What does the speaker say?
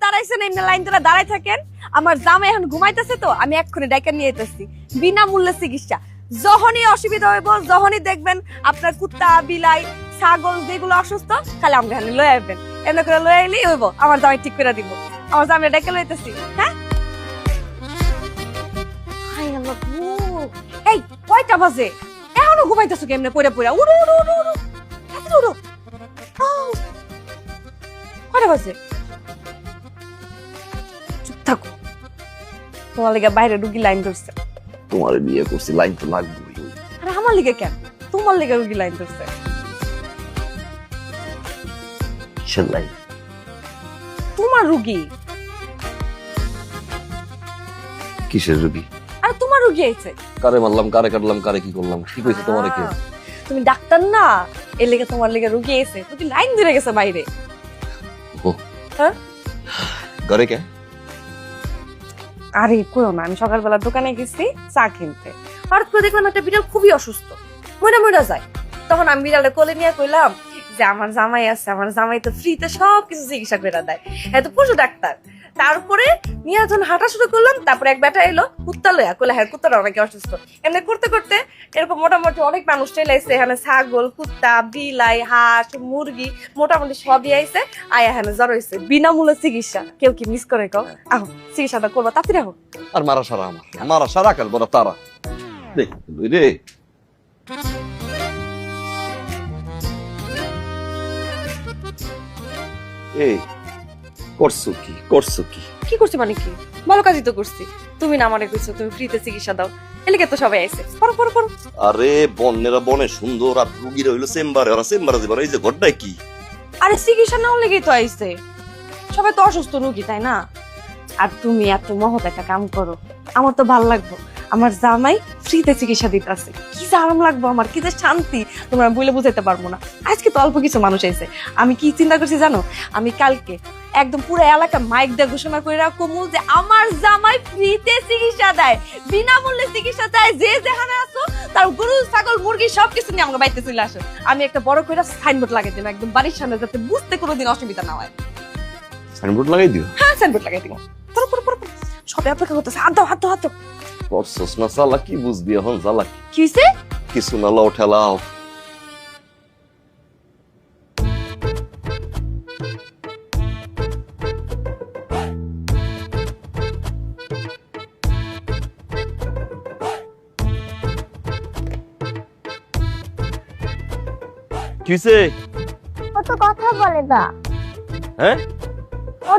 দাঁড়াইছেন এমনি লাইন ধরে দাঁড়াই থাকেন। আমার জামাই এখন ঘুমাইতেছে তো আমি এক্ষুনি ডাইকা নিয়ে যেতেছি বিনামূল্যে চিকিৎসা। যখনই অসুবিধা হইব, যখনই দেখবেন আপনার কুত্তা বিলাই ছাগল যেগুলো অসুস্থ খালি আমাকে এখানে লয়ে আসবেন। এমনি করে লয়ে আইলেই হইব, আমার জামাই ঠিক করে দিব। আমার জামাই ডাইকা লইতেছি। হ্যাঁ হাই আল্লাহ গো, এই কয়টা বাজে এখনো ঘুমাইতেছো কেমনে পড়ে পড়ে? উড়ো উড়ো উড়ো উড়ো তাড়াতাড়ি উড়ো। আউ, কয়টা বাজে? চুপ থাকো, তোমার লিগে বাইরে রুগী লাইন ধরছে। তোমার বিয়ে করছি, লাইন তো লাগবেই। আরে আমার লিগে কেন? তোমার লিগে রুগী লাইন ধরছে। কিসের লাইন? তোমার রুগী। কিসের রুগী? আরে তোমার রুগী আইছে। কারে মারলাম, কারে কাটলাম, কারে কি করলাম, কি কইছে তোমারে কে? তুমি ডাক্তার না, এর লিগে তোমার লিগে রুগী আইছে। তুমি লাইন ধরে গেছে বাইরে। ও হ্যাঁ ঘরে কে? আরে কইও না, আমি সকালবেলা দোকানে গেছি চা কিনতে, হঠাৎ করে দেখলাম একটা বিড়াল খুবই অসুস্থ, মরে মরে যায়। তখন আমি বিড়ালটা কোলে নিয়ে কইলাম যে আমার জামাই আছে, আমার জামাই তো ফ্রিতে সবকিছু চিকিৎসা করে দেয়, এত পশু ডাক্তার। তারপরে নিয়ে যখন হাঁটা শুরু করলাম, তারপরে এক বেটা এলো কুত্তা লইয়া, কইলা হ্যাঁ কুত্তাটা অনেক অসুস্থ। এমনি করতে করতে এরকম মোটামুটি অনেক মানুষ চলে আইছে এখানে, ছাগল কুত্তা বিলাই হাঁস মুরগি মোটামুটি সবই আইছে। আয়া এখানে জ্বর হয়েছে, বিনামূল্যে চিকিৎসা। কেউ কি মিস করে কও? আহ চিকিৎসাটা করবো তাড়াতাড়ি হোক। আর মারা সারা আমার, মারা সারা কাল বড় তারা দেখ রে। এই করছো কি, করছো কি? কি করছি মানে কি? ভালো কাজই তো করছি। তুমি না আমারে কইছো তুমি ফ্রিতে চিকিৎসা দাও, এলিকে তো সবাই আইছে। পড়ো পড়ো পড়ো। আরে বনেরা বনে সুন্দর, আর রুগীরা হইলো চেম্বারে, ওরা চেম্বারে যাবার। এই যে ঘরটাই কি? আরে চিকিৎসা নেওয়ার লেগেই তো আইছে, সবাই তো অসুস্থ রোগী তাই না? আর তুমি এত মহৎ একটা কাম করো, আমার তো ভাল লাগবো। আমার জামাই ফ্রিতে চিকিৎসা দিতেছে, কি যে আরাম লাগবো আমার, কি যে শান্তি তোমরা বলে বুঝাইতে পারবো না। আজকে তো অল্প কিছু মানুষ আইছে, আমি কি চিন্তা করছি জানো? আমি কালকে একদম পুরো এলাকা মাইক দিয়ে ঘোষণা করে রাখবো যে আমার জামাই ফ্রিতে চিকিৎসা দেয়, বিনামূল্যে চিকিৎসা দেয়। যে যেখানে আছো তার গরু ছাগল মুরগি সবকিছু নিয়ে আমাকে বাড়িতে চলে আসো। আমি একটা বড় করে সাইনবোর্ড লাগাই দেবো একদম বাড়ির সামনে, যাতে বুঝতে কোনোদিন অসুবিধা না হয়। সাইনবোর্ড লাগাই দিও। হ্যাঁ সাইনবোর্ড লাগাই দিব। পড়ো পড়ো পড়ো, সবাই অপেক্ষা করতেছে। হাত দাও হাত দাও হাত দাও। করছস না চালা, কি বুঝবি এখন জ্বালা কি? কি হইছে? কিছু না, লাও ঠেলাও। কিসে? ও তো কথা বলে না। হ্যাঁ ও